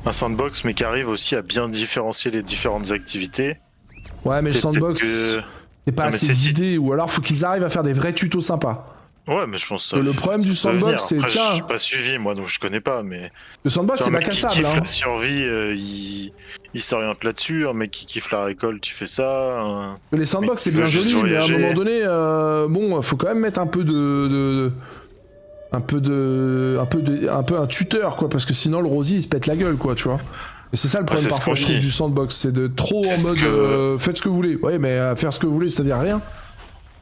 un sandbox, mais qui arrive aussi à bien différencier les différentes activités. Ouais, mais le sandbox, c'est pas Non, mais assez c'est d'idées, ou alors faut qu'ils arrivent à faire des vrais tutos sympas. Ouais, mais je pense que Et le problème du ça peut venir. sandbox, c'est Après, je suis tiens, pas suivi, moi, donc je connais pas, mais... le sandbox Tu vois, c'est un bac mec à qui sable, kiffe hein. la survie, il s'oriente là-dessus. Un mec qui kiffe la récolte, tu fais ça. Un Les mec sandbox qui c'est veut bien juste joli, mais à un moment voyager. donné, bon, faut quand même mettre un peu un peu un tuteur, quoi, parce que sinon le Rosie il se pète la gueule, quoi, tu vois. Et c'est ça le problème C'est ce parfois, qu'on je trouve, dit. du sandbox, c'est de trop C'est en ce mode que... faites ce que vous voulez. Ouais, mais faire ce que vous voulez, c'est-à-dire rien.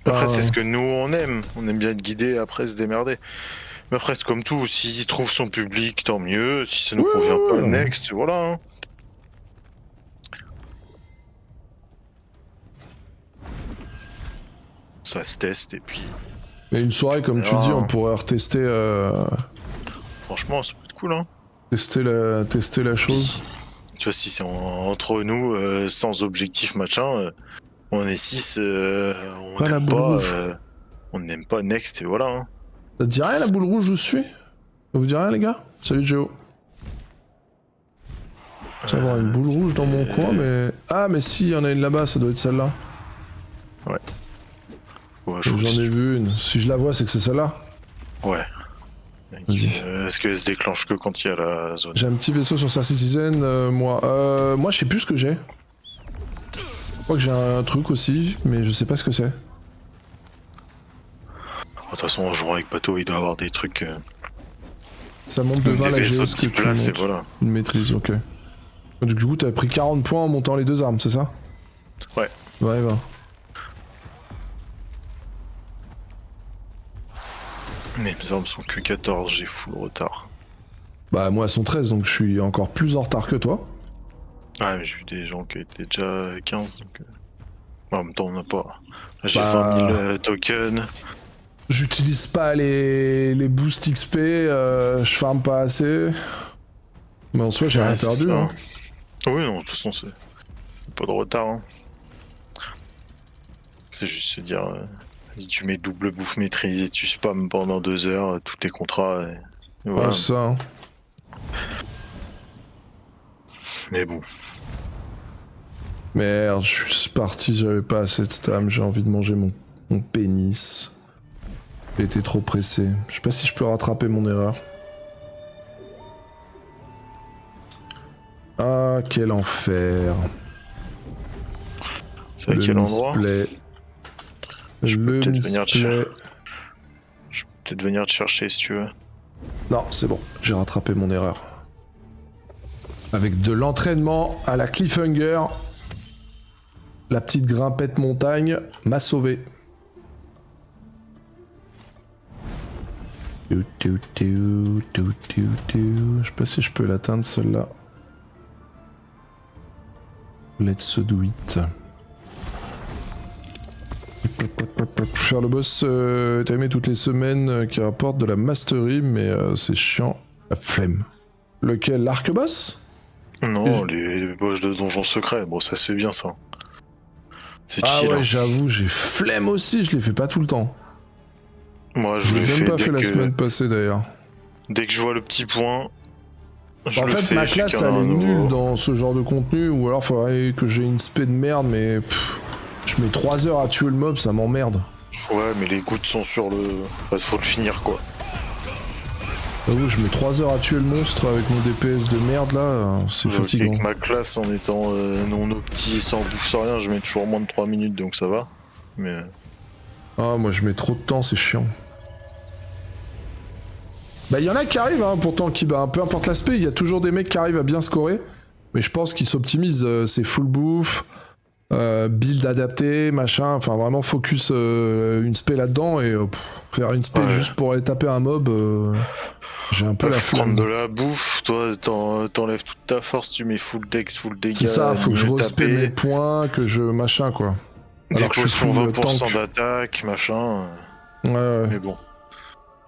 Après, c'est ce Enfin, que nous, on aime. On aime bien être guidé, après se démerder. Mais après, c'est comme tout. S'il trouve son public, tant mieux. Si ça nous ouais, convient ouais, pas, ouais. next, voilà. Hein. Ça se teste, et puis... Mais une soirée, on comme tu verra, dis, on hein. pourrait retester Franchement, ça peut être cool, hein. tester la chose. Tu vois, si c'est entre nous, sans objectif, machin, on est 6, Pas la boule rouge. on n'aime pas next, et voilà. Hein. Ça te dit rien la boule rouge où je suis? Ça vous dit rien les gars? Salut Géo. Tiens, avoir une boule rouge dans mon coin, mais... Ah, mais si, il y en a une là-bas, ça doit être celle-là. Ouais. Ouais, je trouve J'en que ai vu une. Si je la vois, c'est que c'est celle-là. Ouais. Vas-y. Est-ce qu'elle se déclenche que quand il y a la zone? J'ai un petit vaisseau sur Cersei Season, moi. Moi, je sais plus ce que j'ai. Je crois que j'ai un truc aussi, mais je sais pas ce que c'est. De toute façon, en jouant avec Pato, il doit avoir des trucs. Ça monte de Des 20 la vaisseaux GS de que type tu place, et montes. voilà. Une maîtrise, ok. Du coup, t'as pris 40 points en montant les deux armes, c'est ça? Ouais. Ouais, va. Mes armes sont que 14, j'ai full retard. Bah, moi, elles sont 13, donc je suis encore plus en retard que toi. Ouais, mais j'ai vu des gens qui étaient déjà 15, donc. En même temps, on n'a pas. Là, j'ai Bah, 20 000 tokens. j'utilise pas les boosts XP, je farm pas assez. Mais en soi, j'ai rien Ouais, c'est perdu, ça. hein. Oui, non, de toute façon, c'est pas de retard. Hein. C'est juste se dire, si tu mets double bouffe maîtrisée, tu spams pendant 2 heures, tous tes contrats, et voilà. Ouais, c'est ça, hein. Mais bon. Merde, je suis parti, j'avais pas assez de stam, j'ai envie de manger mon pénis. J'ai été trop pressé. Je sais pas si je peux rattraper mon erreur. Ah, quel enfer. C'est à Le quel endroit? misplay. Je peux Le peut-être venir te misplay. Je peux peut-être venir te chercher si tu veux. Non, c'est bon, j'ai rattrapé mon erreur. Avec de l'entraînement à la cliffhanger, la petite grimpette montagne m'a sauvé. Je sais pas si je peux l'atteindre celle-là. Let's do it. Faire le boss timer toutes les semaines qui rapporte de la mastery, mais c'est chiant. La flemme. Lequel? L'arc-boss? Non, les boss de donjons secrets, bon, ça se fait bien ça. C'est Ah chill. ouais, Hein. j'avoue, j'ai flemme aussi, je les fais pas tout le temps. Moi, Je l'ai même fais pas fait la semaine passée d'ailleurs. dès que je vois le petit point. Je En le fait, fais, ma je sais classe qu'il y en a elle un est nulle nouveau. dans ce genre de contenu, ou alors faudrait que j'ai une spé de merde, mais je mets 3 heures à tuer le mob, ça m'emmerde. Ouais, mais les gouttes sont sur le. Enfin, faut le finir quoi. J'avoue, je mets 3 heures à tuer le monstre avec mon DPS de merde là, c'est fatigant. Avec ma classe en étant non opti, sans bouffe, sans rien, je mets toujours moins de 3 minutes donc ça va. Mais. Ah, moi je mets trop de temps, c'est chiant. Bah, il y en a qui arrivent, hein, pourtant, qui, bah, peu importe l'aspect, il y a toujours des mecs qui arrivent à bien scorer. Mais je pense qu'ils s'optimisent, c'est full bouffe, build adapté, machin, enfin vraiment focus une spé là-dedans et faire une spé juste pour aller taper un mob, j'ai un peu la Faut prendre flemme. de la bouffe, toi t'enlèves toute ta force, tu mets full dex, full dégâts. C'est ça, faut que je respecte mes taper, points, que je machin quoi. des Alors que je suis potions full 20% tank. d'attaque, machin. Ouais, ouais. Mais bon.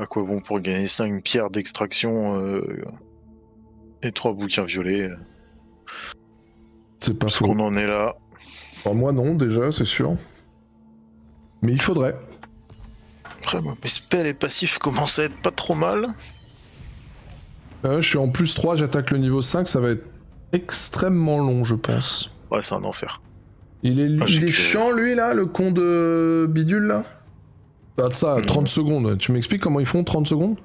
À quoi bon pour gagner 5 pierres d'extraction et 3 bouquins violets. C'est pas Parce faux. qu'on en est là. Enfin, moi non, déjà, c'est sûr. Mais il faudrait. Après, moi, mes spells et passifs commencent à être pas trop mal. Je suis en plus 3, j'attaque le niveau 5, ça va être extrêmement long, je pense. Ouais, c'est un enfer. Il est, Ah, j'ai il est que- chiant, lui, là, le con de bidule, là. Regarde ça, 30 secondes. Tu m'expliques comment ils font 30 secondes?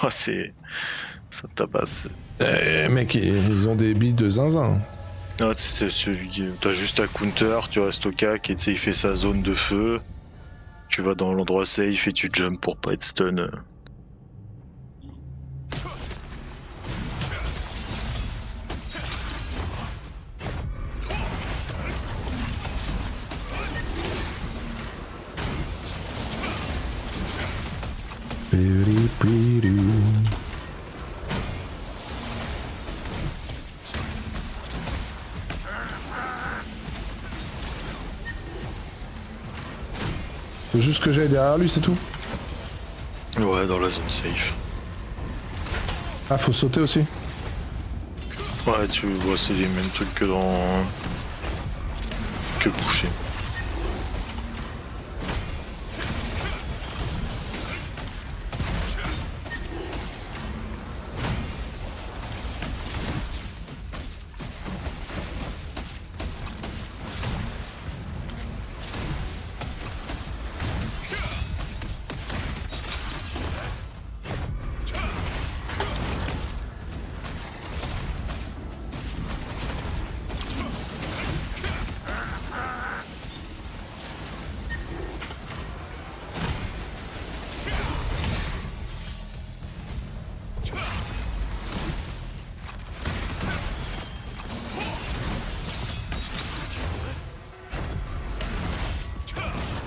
Ah, c'est. Ça tabasse. Mec, ils ont des billes de zinzin. Ah, c'est celui qui. T'as juste un counter, tu restes au cac et tu sais, il fait sa zone de feu. Tu vas dans l'endroit safe et tu jump pour pas être stun. Faut juste que j'aille derrière lui, c'est tout. Ouais, dans la zone safe. Ah, faut sauter aussi. Ouais, tu vois, c'est les mêmes trucs que dans. Que boucher.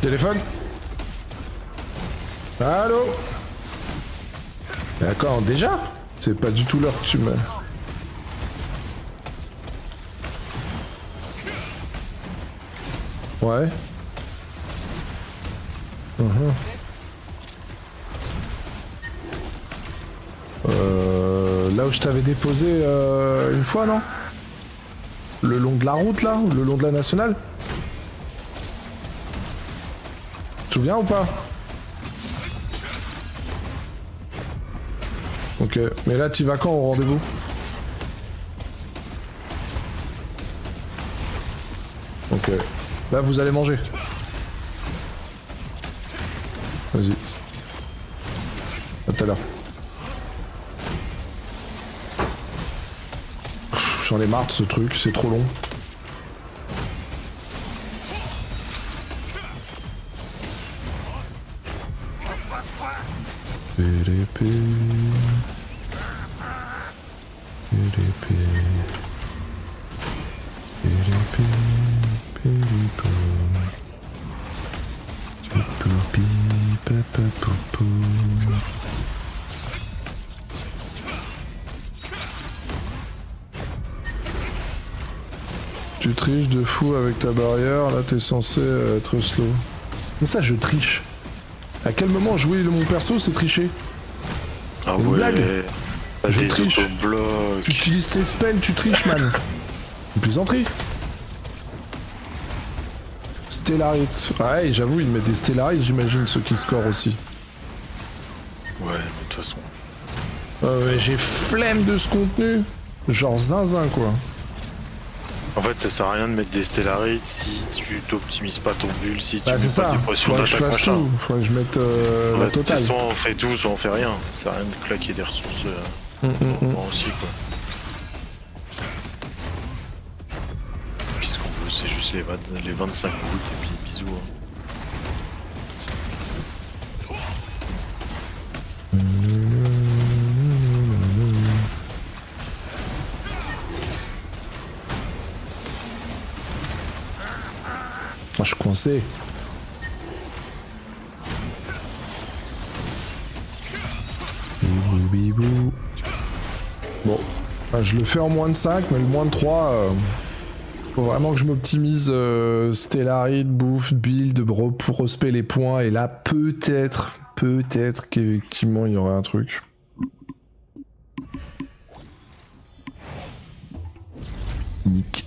Téléphone. Allô. D'accord, déjà? C'est pas du tout l'heure que tu me... Ouais. Là où je t'avais déposé une fois, non? Le long de la route, là? Ou le long de la nationale? Tu te souviens ou pas? Ok, mais là, t'y vas quand au rendez-vous? Ok. Là, vous allez manger. Vas-y. À tout à l'heure. J'en ai marre de ce truc, c'est trop long. Tu triches de fou avec ta barrière, là t'es censé être slow. Mais ça je triche. À quel moment jouer mon perso c'est tricher? Ah Une ouais. blague. T'as Je des triche. autoblocs. Tu utilises tes spells, tu triches man. Une plaisanterie. Stellarite. Ouais j'avoue ils mettent des Stellarites j'imagine ceux qui scorent aussi. Ouais, mais de toute façon. Ouais, j'ai flemme de ce contenu. Genre zinzin quoi. En fait, ça sert à rien de mettre des stellarites si tu t'optimises pas ton bulle, si tu Bah mets c'est pas ça, tes pressions faudrait que je d'attaque fasse machin. tout, faudrait que je mette la Ouais, totale. soit on fait tout, soit on fait rien. Ça sert à rien de claquer des ressources moi aussi quoi. Puis ce qu'on veut, c'est juste les 25 gouttes et puis bisous. Hein. Ah, je suis coincé. Bibou, bibou. Bon, bah, je le fais en moins de 5, mais le moins de 3, faut vraiment que je m'optimise Stellarite, bouffe, build, pour respect les points, et là peut-être qu'effectivement il y aurait un truc. Nick.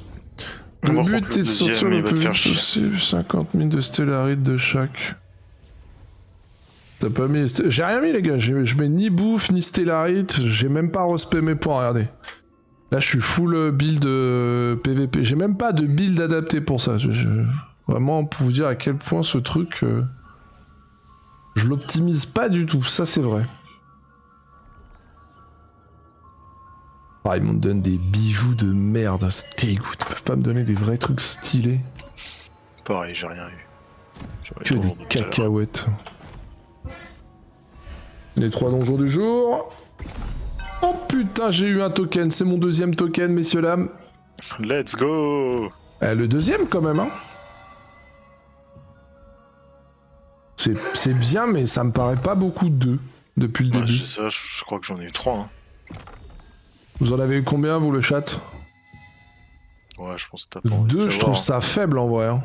Le Par but contre, est de sortir deuxième, il le va te plus faire vite chier. possible 50 000 de Stellarite de chaque. T'as pas mis... J'ai rien mis les gars, je mets ni bouffe, ni stellarite, j'ai même pas respect mes points, regardez. Là je suis full build PVP, j'ai même pas de build adapté pour ça. Vraiment pour vous dire à quel point ce truc... je l'optimise pas du tout, ça c'est vrai. Ah, ils m'ont donné des bijoux de merde, c'est dégoût, ils peuvent pas me donner des vrais trucs stylés. Pareil, j'ai rien eu. Que des cacahuètes. Les 3 donjons du jour. Oh putain, j'ai eu un token, c'est mon deuxième token, messieurs dames. Let's go. Le deuxième quand même, hein. C'est bien, mais ça me paraît pas beaucoup de 2 depuis le début. Ça, je crois que j'en ai eu 3. Hein. Vous en avez eu combien, vous, le chat? Ouais, je pense que t'as pas envie de 2, savoir, je trouve hein. ça faible en vrai. Hein.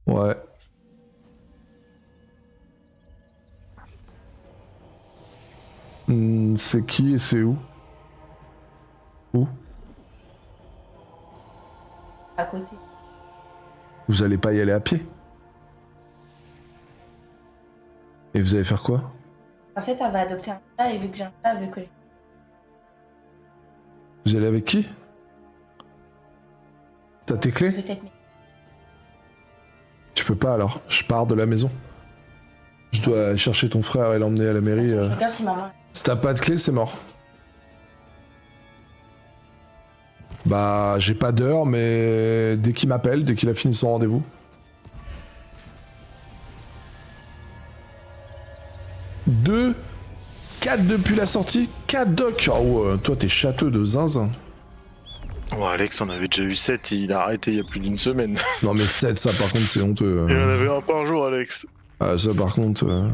Ouais. C'est qui et c'est où? Où? À côté. Vous allez pas y aller à pied? Et vous allez faire quoi? En fait, elle va adopter un chat et vu que j'ai un chat, elle veut que je... Vous allez avec qui? T'as tes clés? Peut-être... Tu peux pas alors, je pars de la maison. Je dois aller chercher ton frère et l'emmener à la mairie. Je regarde si maman... Si t'as pas de clé, c'est mort. Bah, j'ai pas d'heure, mais dès qu'il m'appelle, dès qu'il a fini son rendez-vous. Deux, 4 depuis la sortie, 4 docs. Oh, toi t'es châteux de zinzin. Ouais, Alex en avait déjà eu 7 et il a arrêté il y a plus d'une semaine. Non mais 7, ça par contre c'est honteux. Il en avait un par jour, Alex. Ah, ça par contre,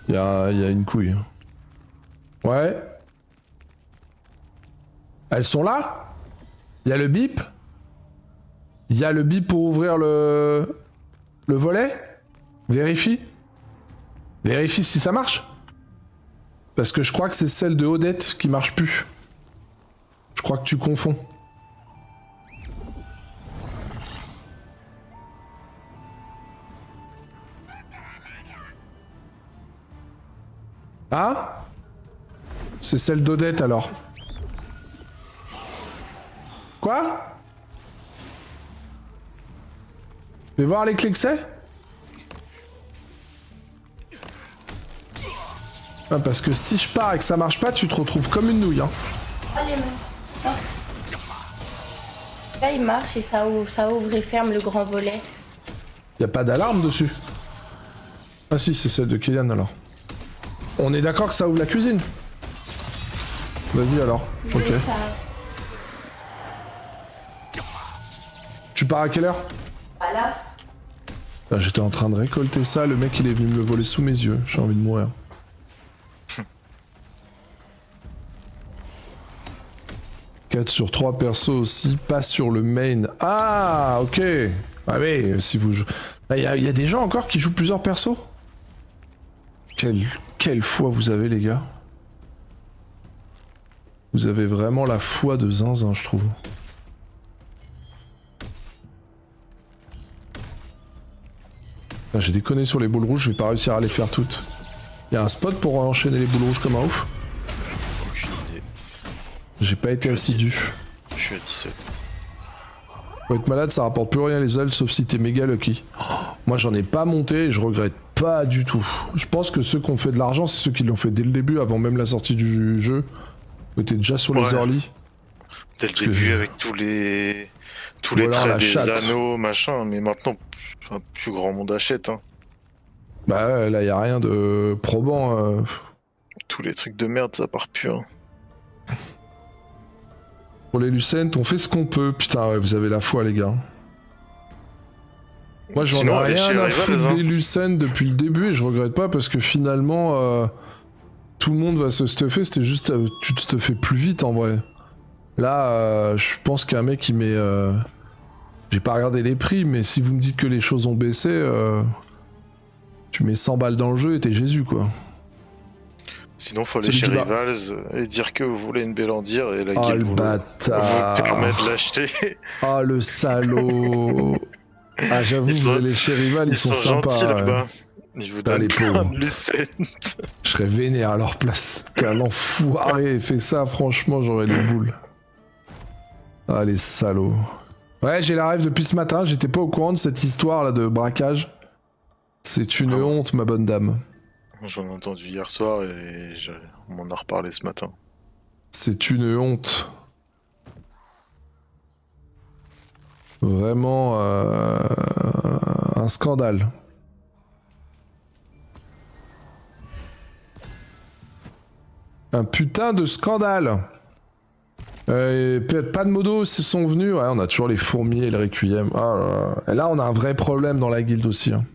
y a une couille. Ouais. Elles sont là? Y a le bip? Y a le bip pour ouvrir le volet? Vérifie. Vérifie si ça marche. Parce que je crois que c'est celle de Odette qui marche plus. Je crois que tu confonds. Ah? C'est celle d'Odette alors. Quoi? Fais voir les clés que c'est? Ah, parce que si je pars et que ça marche pas, tu te retrouves comme une nouille. Hein. Allez, maman. Là, il marche et ça ouvre et ferme le grand volet. Y a pas d'alarme dessus. Ah si, c'est celle de Kylian alors. On est d'accord que ça ouvre la cuisine? Vas-y alors. Ok. Tu pars à quelle heure? Voilà. Ah, j'étais en train de récolter ça, le mec il est venu me le voler sous mes yeux. J'ai envie de mourir. Quatre sur 3 persos aussi, pas sur le main. Ah, ok. Ah oui, si vous jouez... Il y a des gens encore qui jouent plusieurs persos? Quelle foi vous avez les gars. Vous avez vraiment la foi de zinzin je trouve. Ah, j'ai déconné sur les boules rouges, je vais pas réussir à les faire toutes. Il y a un spot pour enchaîner les boules rouges comme un ouf. Aucune idée. J'ai pas été assidu. Je suis à 17. Faut être malade, ça rapporte plus rien les ailes sauf si t'es méga lucky. Oh, moi j'en ai pas monté et je regrette pas du tout. Je pense que ceux qui ont fait de l'argent, c'est ceux qui l'ont fait dès le début, avant même la sortie du jeu. Ils étaient déjà sur les early. Dès le début avec tous les Voilà, traits la des chatte. anneaux, machin, mais maintenant, plus grand monde achète. Hein. Bah ouais, là y a rien de probant. Tous les trucs de merde, ça part plus. Hein. Pour les Lucent, on fait ce qu'on peut. Putain, ouais, vous avez la foi les gars. Moi j'en ai Sinon, elle est rien chez à Rivals, foutre hein. des Lucent depuis le début et je regrette pas parce que finalement tout le monde va se stuffer, c'était juste tu te stuffais plus vite en vrai. Là je pense qu'un mec il met... J'ai pas regardé les prix mais si vous me dites que les choses ont baissé, tu mets 100 balles dans le jeu et t'es Jésus quoi. Sinon, faut aller Celui chez qui bat. Rivals et dire que vous voulez une Bélandir et la Oh guilde le vous bâtard. permet de l'acheter. Oh le salaud. Ah j'avoue, Ils vous sont- allez chez Rival, ils sont sympas. gentils ouais. là-bas. Il vous Ah, les donne plein pauvres. de Lucent. Je serais vénère à leur place. Qu'un enfoiré ait fait ça, franchement, j'aurais les boules. Ah, les salauds. Ouais, j'ai la rêve depuis ce matin, j'étais pas au courant de cette histoire là de braquage. C'est une Ah ouais. honte, ma bonne dame. J'en ai entendu hier soir et on m'en a reparlé ce matin. C'est une honte. Vraiment un scandale. Un putain de scandale. Pas de modos sont venus. Ouais, on a toujours les fourmis et le requiem. Ah là là. Et là, on a un vrai problème dans la guilde aussi. Hein.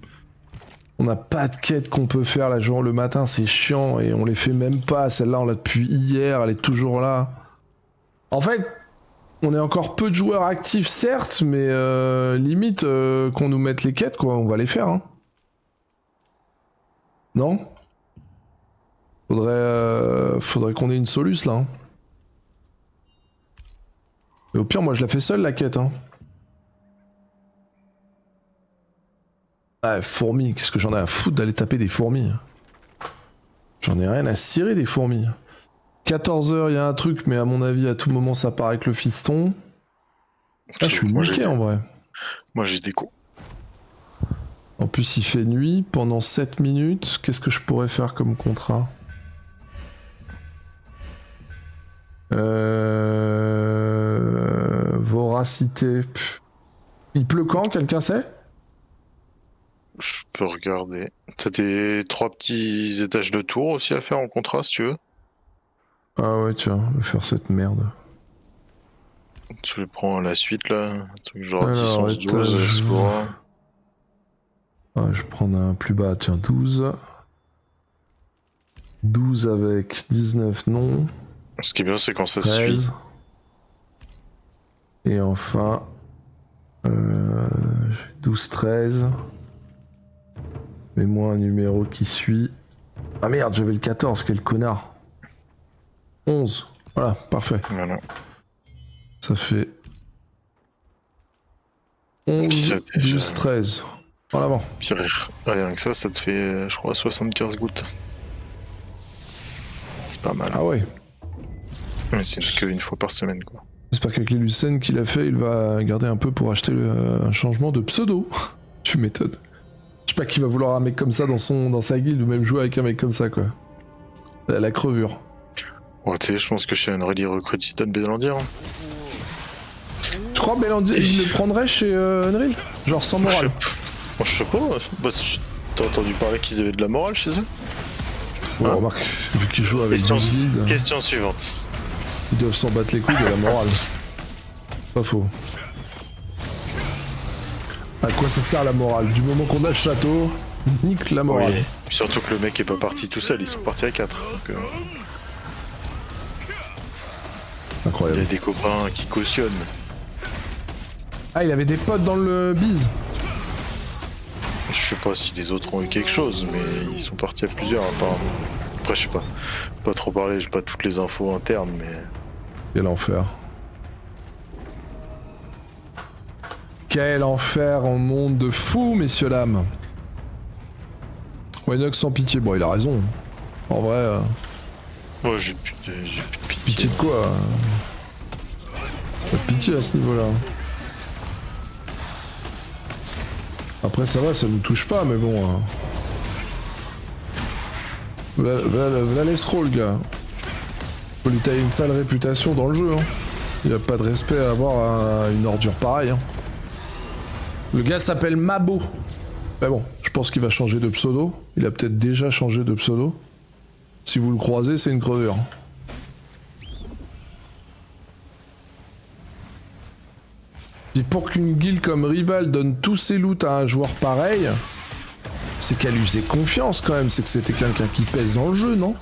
On n'a pas de quête qu'on peut faire la journée, le matin, c'est chiant et on les fait même pas. Celle-là, on l'a depuis hier, elle est toujours là. En fait, on est encore peu de joueurs actifs, certes, mais limite qu'on nous mette les quêtes, quoi. On va les faire. Hein. Non ? Faudrait qu'on ait une soluce là. Hein. Et au pire, moi je la fais seule la quête. Hein. Ah, fourmis, qu'est-ce que j'en ai à foutre d'aller taper des fourmis. J'en ai rien à cirer des fourmis. 14h, il y a un truc, mais à mon avis, à tout moment, ça part avec le fiston. Ah, je suis Moi, niqué j'ai- en vrai. Moi j'ai des coups. En plus, il fait nuit pendant 7 minutes. Qu'est-ce que je pourrais faire comme contrat ? Voracité. Pff. Il pleut quand, quelqu'un sait ? Je peux regarder. T'as des 3 petits étages de tour aussi à faire en contrat si tu veux. Ah ouais, tiens, je vais faire cette merde. Tu les prends à la suite là. Un truc genre Alors, 10, 11, 12, étage- Explorer. Ah, je vais prendre un plus bas, tiens, 12. 12 avec 19, non. Ce qui est bien c'est quand ça se suit. 13. Et enfin, j'ai 12, 13. Mets-moi un numéro qui suit. Ah merde, j'avais le 14, quel connard. 11. Voilà, parfait. Voilà. Ça fait Puis 11, ça, déjà- 12, 13. En avant. Puis rien que ça te fait, je crois, 75 gouttes. C'est pas mal. Ah ouais. Mais c'est qu'une fois par semaine, quoi. J'espère qu'avec les Lucènes qu'il a fait, il va garder un peu pour acheter un changement de pseudo. Tu m'étonnes. Je sais pas qui va vouloir un mec comme ça dans sa guilde ou même jouer avec un mec comme ça, quoi. La crevure. Ouais, tu sais, je pense que chez Unreal, il recrute Titan Bélandir. Hein. Tu crois Bélandir, il le prendrait chez Unreal ? Genre sans morale. Moi, je sais pas. Bah, t'as entendu parler qu'ils avaient de la morale chez eux? Ouais, Hein remarque, vu qu'ils jouent avec Question, des guildes, question suivante. ils doivent s'en battre les couilles de la morale. Pas faux. À quoi ça sert la morale ? Du moment qu'on a le château, nique la morale. Oui. Puis surtout que le mec est pas parti tout seul, ils sont partis à 4. Donc, il Incroyable. y a des copains qui cautionnent. Ah, il avait des potes dans le bise. Je sais pas si les autres ont eu quelque chose, mais ils sont partis à plusieurs apparemment. Après, je sais pas. Pas trop parler, j'ai pas toutes les infos internes, mais. Quel enfer. Quel enfer en monde de fous, messieurs dames. Winox sans pitié. Bon, il a raison. En vrai, Ouais, j'ai plus de pitié. pitié de quoi Pas de pitié à ce niveau-là. Après, ça va, ça nous touche pas, mais bon. Va les scrolls, gars. Faut lui tailler une sale réputation dans le jeu. Hein. Il a pas de respect à avoir une ordure pareille. Hein. Le gars s'appelle Mabo. Mais bon, je pense qu'il va changer de pseudo. Il a peut-être déjà changé de pseudo. Si vous le croisez, c'est une crevure. Et pour qu'une guilde comme Rival donne tous ses loots à un joueur pareil, c'est qu'elle lui faisait confiance quand même. C'est que c'était quelqu'un qui pèse dans le jeu, non?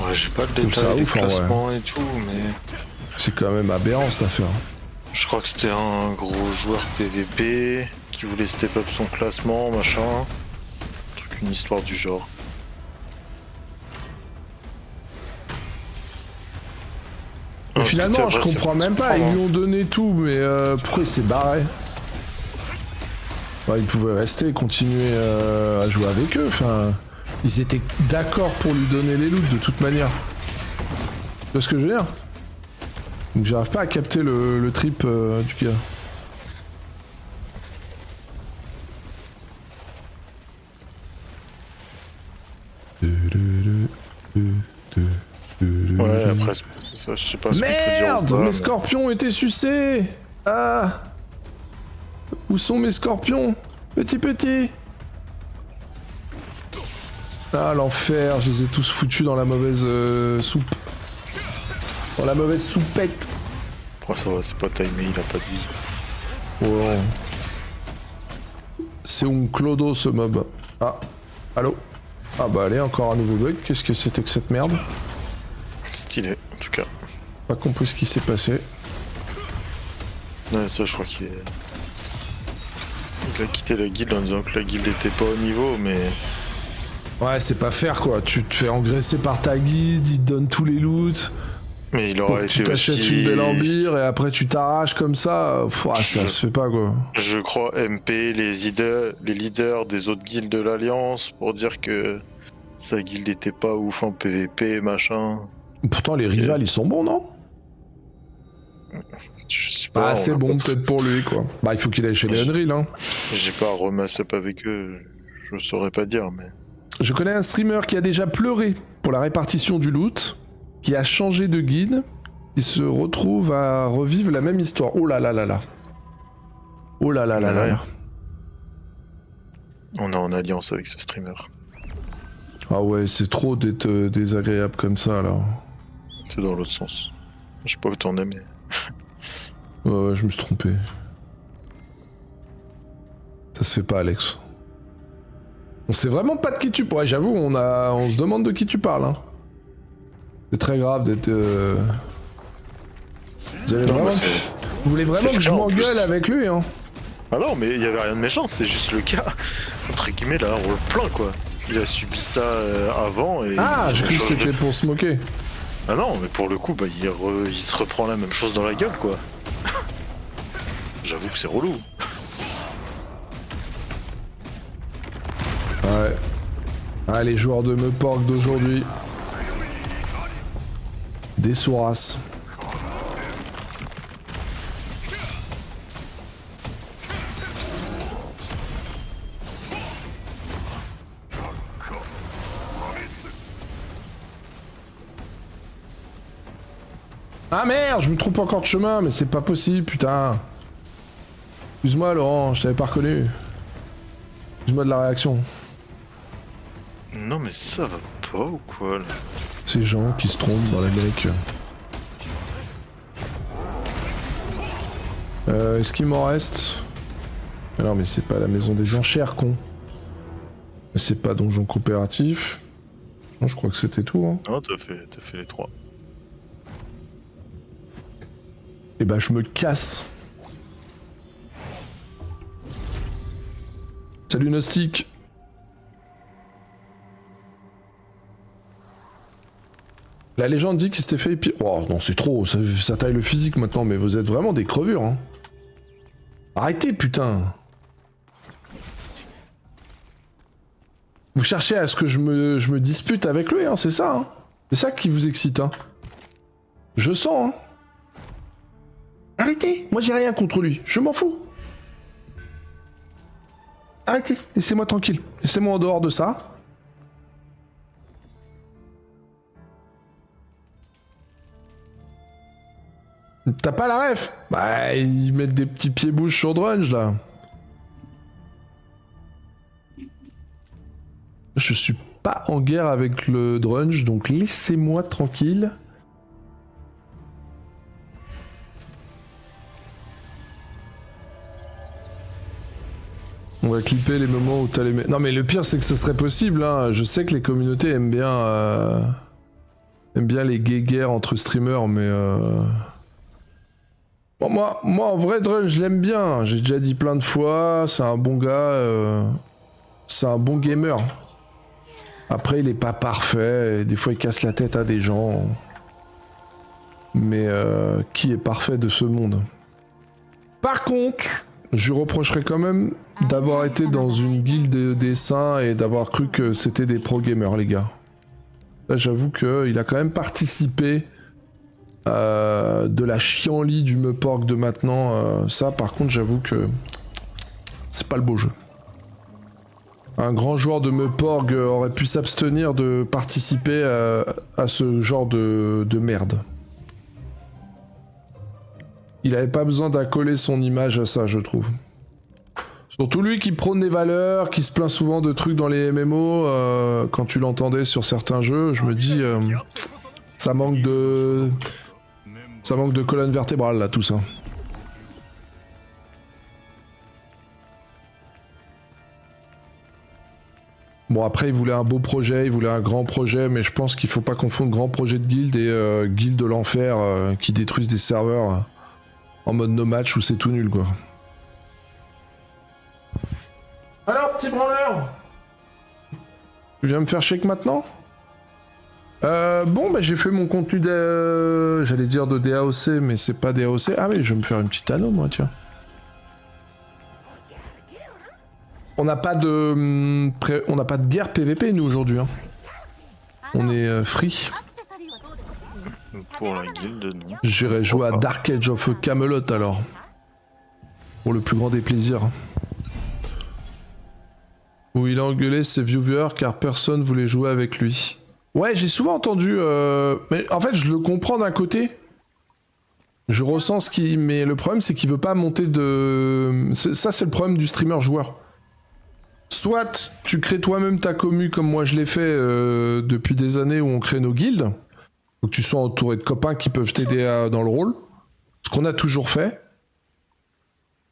Ouais, j'ai pas le trouve ça détail des ouf, en vrai. classements et tout, mais. C'est quand même aberrant cette affaire. Je crois que c'était un gros joueur PVP qui voulait step up son classement, machin. Une histoire du genre. Mais Ah, finalement, putain, je après, comprends c'est- même pas. c'est Ils pas lui ont donné tout, mais pourquoi il s'est barré? Enfin, ils pouvaient rester et continuer à jouer avec eux. Enfin, ils étaient d'accord pour lui donner les loots de toute manière. Tu vois ce que je veux dire? Donc j'arrive pas à capter le trip du gars. Ouais, après, ça, je sais pas ce qu'on peut dire. Merde, ou pas, mes mais- scorpions étaient sucés. Ah, où sont mes scorpions? Petit. Ah, l'enfer, je les ai tous foutus dans la mauvaise soupe. Dans la mauvaise soupette. Après, ça va, c'est pas timé, il a pas de vie. Oh. C'est un clodo ce mob. Ah, allô? Ah bah allez, encore un nouveau bug. Qu'est-ce que c'était que cette merde? Stylé, en tout cas. Pas compris ce qui s'est passé. Ouais, ça, je crois qu'il est... Il a quitté la guilde en disant que la guilde était pas au niveau, mais... Ouais, c'est pas faire quoi. Tu te fais engraisser par ta guide, ils te donnent tous les loots. Mais il Pour aurait que tu été t'achètes aussi... une belle embire et après tu t'arraches comme ça. Pff, ça se fait pas quoi. Je crois MP, les leaders des autres guildes de l'Alliance, pour dire que sa guilde était pas ouf en PVP, machin. Pourtant les rivales ils sont bons non? Je sais pas. Bah on c'est a bon pas- peut-être pour lui quoi. Bah il faut qu'il aille chez les Unreal hein. J'ai pas remass up avec eux, je saurais pas dire, mais... Je connais un streamer qui a déjà pleuré pour la répartition du loot, qui a changé de guide, qui se retrouve à revivre la même histoire. Oh là là là là. Oh là là là là là. On est en alliance avec ce streamer. Ah ouais, c'est trop d'être désagréable comme ça là. C'est dans l'autre sens. Je sais pas où t'en es, mais... Ouais, je me suis trompé. Ça se fait pas, Alex. On sait vraiment pas de qui tu parles. Ouais, j'avoue, on se demande de qui tu parles. Hein. C'est très grave d'être. Vous, allez Non, vraiment... mais c'est- Vous voulez vraiment c'est que je le cas, en m'engueule plus. avec lui, hein? Ah non, mais il y avait rien de méchant, c'est juste le cas. Entre guillemets, là, on le plaint, quoi. Il a subi ça avant et... Ah, il j'ai cru que change de- c'était pour se moquer. Ah non, mais pour le coup, bah, il se reprend la même chose dans la gueule, quoi. J'avoue que c'est relou. Ouais. Ah, les joueurs de Meupork d'aujourd'hui. Des sourasses. Ah merde, je me trompe encore de chemin, mais c'est pas possible, putain. Excuse-moi Laurent, je t'avais pas reconnu. Excuse-moi de la réaction. Non, mais ça va pas ou quoi, là? Ces gens qui se trompent dans les mecs. Est-ce qu'il m'en reste? Non mais c'est pas la maison des enchères, con. C'est pas donjon coopératif. Non, je crois que c'était tout, hein. Non, t'as fait les trois. Et bah je me casse. Salut Gnostic. La légende dit qu'il s'était fait épi... Oh non c'est trop, ça taille le physique maintenant, mais vous êtes vraiment des crevures hein. Arrêtez putain. Vous cherchez à ce que je me dispute avec lui hein, c'est ça hein. C'est ça qui vous excite hein. Je sens hein. Arrêtez, moi j'ai rien contre lui, je m'en fous. Arrêtez, laissez-moi tranquille, laissez-moi en dehors de ça. T'as pas la ref? Bah, ils mettent des petits pieds-bouches sur Drunge là. Je suis pas en guerre avec le Drunge, donc laissez-moi tranquille. On va clipper les moments où t'as les... Non mais le pire c'est que ça serait possible, hein. Je sais que les communautés aiment bien les guéguerres entre streamers, mais bon, moi en vrai Drunge je l'aime bien, j'ai déjà dit plein de fois, c'est un bon gars, c'est un bon gamer. Après il est pas parfait, et des fois il casse la tête à des gens. Mais qui est parfait de ce monde? Par contre, Je lui reprocherais quand même d'avoir été dans une guilde des saints et d'avoir cru que c'était des pro-gamers, les gars. Là, j'avoue qu'il a quand même participé de la chienlit du Meuporg de maintenant. Ça, par contre, j'avoue que c'est pas le beau jeu. Un grand joueur de Meuporg aurait pu s'abstenir de participer à ce genre de merde. Il avait pas besoin d'accoler son image à ça, je trouve. Surtout lui qui prône des valeurs, qui se plaint souvent de trucs dans les MMO, quand tu l'entendais sur certains jeux, je me dis... ça manque de... Ça manque de colonne vertébrale, là, tout ça. Bon, après, il voulait un beau projet, il voulait un grand projet, mais je pense qu'il faut pas confondre grand projet de guilde et guilde de l'enfer qui détruisent des serveurs en mode no match où c'est tout nul, quoi. Alors, petit branleur, tu viens me faire shake maintenant? Bon, bah j'ai fait mon contenu j'allais dire de DAOC, mais c'est pas DAOC. Ah oui, je vais me faire une petite anneau, moi, tiens. On n'a pas de... On n'a pas de guerre PVP, nous, aujourd'hui. Hein. On est free. Pour la guilde, non. J'irai jouer à Dark Age of Camelot, alors. Pour le plus grand des plaisirs. Où il a engueulé ses viewers car personne voulait jouer avec lui. Ouais, j'ai souvent entendu... Mais en fait, je le comprends d'un côté. Je ressens ce qui... Mais le problème, c'est qu'il veut pas monter de... Ça, c'est le problème du streamer joueur. Soit tu crées toi-même ta commu comme moi je l'ai fait depuis des années où on crée nos guildes. Faut que tu sois entouré de copains qui peuvent t'aider dans le rôle. Ce qu'on a toujours fait.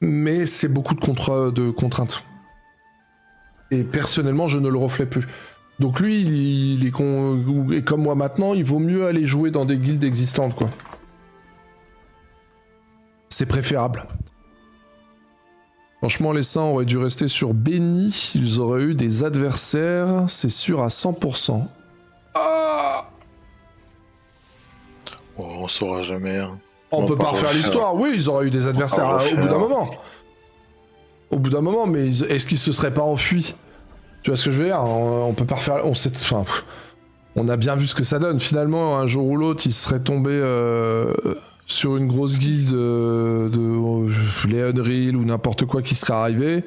Mais c'est beaucoup de contraintes. Et personnellement, je ne le reflète plus. Donc lui, il est comme moi maintenant, il vaut mieux aller jouer dans des guildes existantes, quoi. C'est préférable. Franchement, les saints auraient dû rester sur Béni, ils auraient eu des adversaires, c'est sûr à 100%. Ah, Oh, on saura jamais. Hein. on peut pas refaire l'histoire, oui, ils auraient eu des adversaires au bout d'un moment. Au bout d'un moment, mais est-ce qu'ils se seraient pas enfuis? Tu vois ce que je veux dire? On peut pas refaire... On a bien vu ce que ça donne. Finalement, un jour ou l'autre, ils seraient tombés sur une grosse guilde de Leonril ou n'importe quoi qui serait arrivé.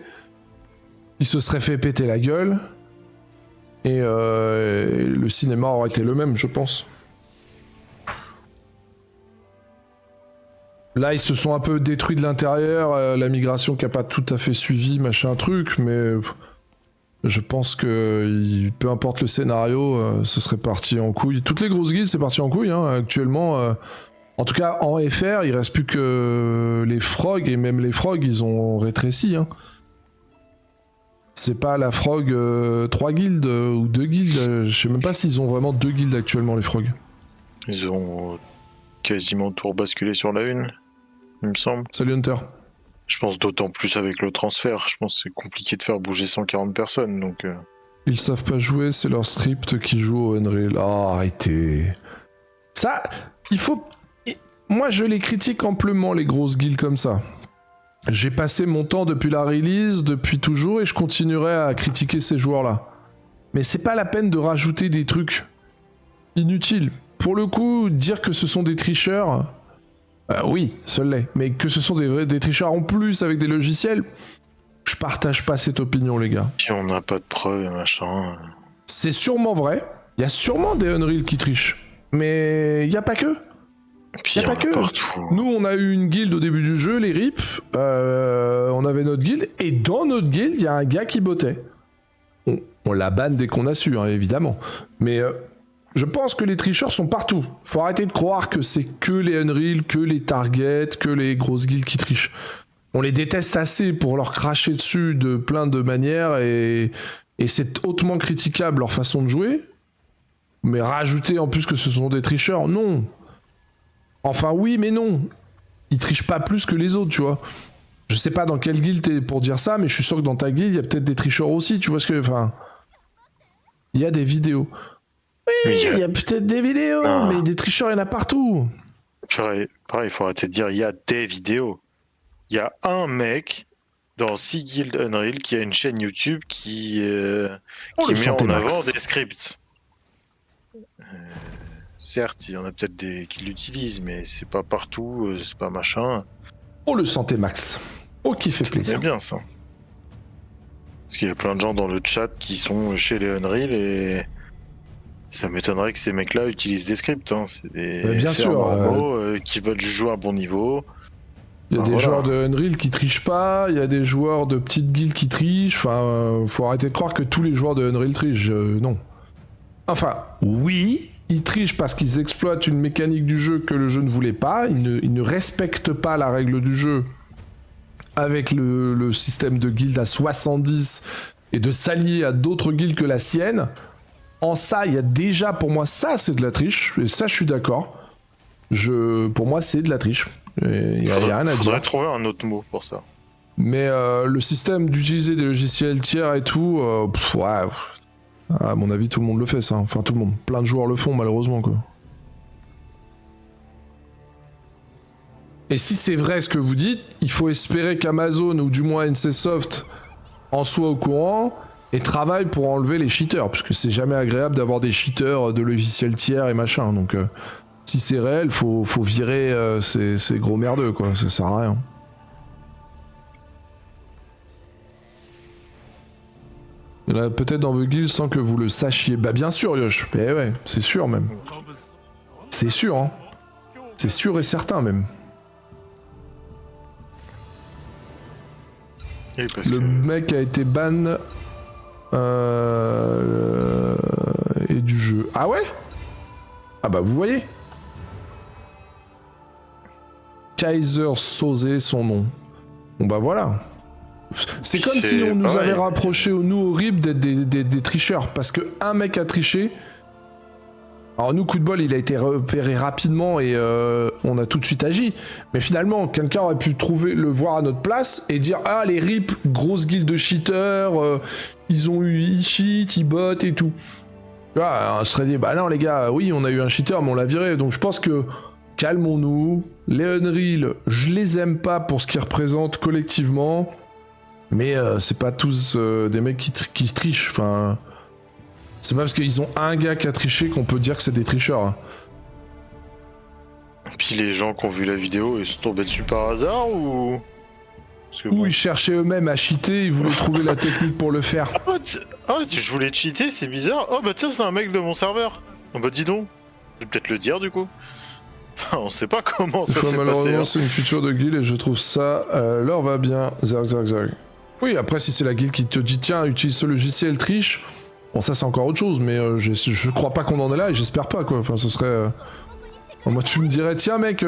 Ils se seraient fait péter la gueule. Et le cinéma aurait été le même, je pense. Là, ils se sont un peu détruits de l'intérieur. La migration qui a pas tout à fait suivi, machin truc, mais... Je pense que peu importe le scénario, ce serait parti en couille. Toutes les grosses guildes, c'est parti en couille. Hein. Actuellement, en tout cas en FR, il reste plus que les frogs, et même les frogs, ils ont rétréci. Hein. C'est pas la frog 3 guildes ou 2 guildes. Je sais même pas s'ils ont vraiment 2 guildes actuellement, les frogs. Ils ont quasiment tout rebasculé sur la une, il me semble. Salut Hunter. Je pense d'autant plus avec le transfert. Je pense que c'est compliqué de faire bouger 140 personnes, donc... Ils savent pas jouer, c'est leur script qui joue au Unreal. Ah, arrêtez. Ça, il faut... Moi, je les critique amplement, les grosses guildes comme ça. J'ai passé mon temps depuis la release, depuis toujours, et je continuerai à critiquer ces joueurs-là. Mais c'est pas la peine de rajouter des trucs inutiles. Pour le coup, dire que ce sont des tricheurs... oui, seul l'est. Mais que ce sont des tricheurs en plus avec des logiciels, je partage pas cette opinion, les gars. Si on n'a pas de preuves et machin... C'est sûrement vrai. Il y a sûrement des Unreal qui trichent. Mais il y a pas que. Puis y a pas que. Partout. Nous, on a eu une guilde au début du jeu, les RIP. On avait notre guilde. Et dans notre guilde, il y a un gars qui bottait. On la banne dès qu'on a su, hein, évidemment. Mais... je pense que les tricheurs sont partout. Faut arrêter de croire que c'est que les Unreal, que les Target, que les grosses guildes qui trichent. On les déteste assez pour leur cracher dessus de plein de manières et c'est hautement critiquable leur façon de jouer. Mais rajouter en plus que ce sont des tricheurs, non. Enfin oui, mais non. Ils trichent pas plus que les autres, tu vois. Je sais pas dans quelle guilde t'es pour dire ça, mais je suis sûr que dans ta guilde, il y a peut-être des tricheurs aussi, tu vois ce que... Enfin... Il y a des vidéos. Oui, il y a peut-être des vidéos, mais des tricheurs, il y en a partout. Pareil, il faut arrêter de dire il y a des vidéos. Il y a un mec dans 6 guildes Unreal qui a une chaîne YouTube qui Oh, le met santé en avant max. des scripts. Certes, il y en a peut-être des qui l'utilisent, mais c'est pas partout, c'est pas machin. Oh, le santé max. Oh, qui fait C'est plaisir. bien ça. Parce qu'il y a plein de gens dans le chat qui sont chez les Unreal et ça m'étonnerait que ces mecs-là utilisent des scripts. Hein. C'est des Mais bien sûr, normaux, qui veulent juste jouer à bon niveau. Il y a Ah, des voilà. joueurs de Unreal qui trichent pas, il y a des joueurs de petites guildes qui trichent, enfin, faut arrêter de croire que tous les joueurs de Unreal trichent, non. Enfin, oui, ils trichent parce qu'ils exploitent une mécanique du jeu que le jeu ne voulait pas, ils ne respectent pas la règle du jeu avec le système de guildes à 70 et de s'allier à d'autres guildes que la sienne. En ça, il y a déjà, pour moi, ça c'est de la triche, et ça je suis d'accord. Pour moi, c'est de la triche. Il n'y a rien à Faudrait dire. trouver un autre mot pour ça. Mais le système d'utiliser des logiciels tiers et tout, ouais, à mon avis, tout le monde le fait ça. Enfin, tout le monde. Plein de joueurs le font, malheureusement, quoi. Et si c'est vrai ce que vous dites, il faut espérer qu'Amazon, ou du moins NCSoft, en soit au courant et travaille pour enlever les cheaters. Parce que c'est jamais agréable d'avoir des cheaters de logiciels tiers et machin. Donc, si c'est réel, faut virer ces gros merdeux, quoi. Ça sert à rien. Il y en a peut-être dans vos guildes sans que vous le sachiez. Bah bien sûr, Yosh. Mais ouais, c'est sûr même. C'est sûr, hein. C'est sûr et certain même. Oui, parce Le que mec a été ban et du jeu. Ah ouais? Ah bah vous voyez. Kaiser Sosé, son nom. Bon bah voilà. C'est Puis comme si c'est on nous pareil. avait rapproché au nous horrible d'être des tricheurs. Parce que un mec a triché. Alors nous, coup de bol, il a été repéré rapidement et on a tout de suite agi. Mais finalement, quelqu'un aurait pu le voir à notre place et dire « Ah, les RIP, grosse guilde de cheaters, ils ont eu e-cheat, e-bot et tout. » Tu vois, on serait dit « Bah non les gars, oui, on a eu un cheater, mais on l'a viré. » Donc je pense que, calmons-nous. Les Unreal, je les aime pas pour ce qu'ils représentent collectivement. Mais c'est pas tous des mecs qui trichent, enfin... C'est pas parce qu'ils ont un gars qui a triché qu'on peut dire que c'est des tricheurs. Hein. Puis les gens qui ont vu la vidéo, ils sont tombés dessus par hasard ou... Parce que Ou bon. ils cherchaient eux-mêmes à cheater, ils voulaient trouver la technique pour le faire. Je voulais cheater, c'est bizarre. Oh bah tiens, c'est un mec de mon serveur. Oh bah dis donc. Je vais peut-être le dire du coup. On sait pas comment ça s'est passé. Malheureusement, Hein. c'est une future de guild et je trouve ça leur va bien. Zerg, zerg, zerg. Oui, après, si c'est la guilde qui te dit tiens, utilise ce logiciel, triche. Bon, ça c'est encore autre chose, mais je crois pas qu'on en est là et j'espère pas quoi. Enfin, ce serait. Moi, tu me dirais tiens, mec.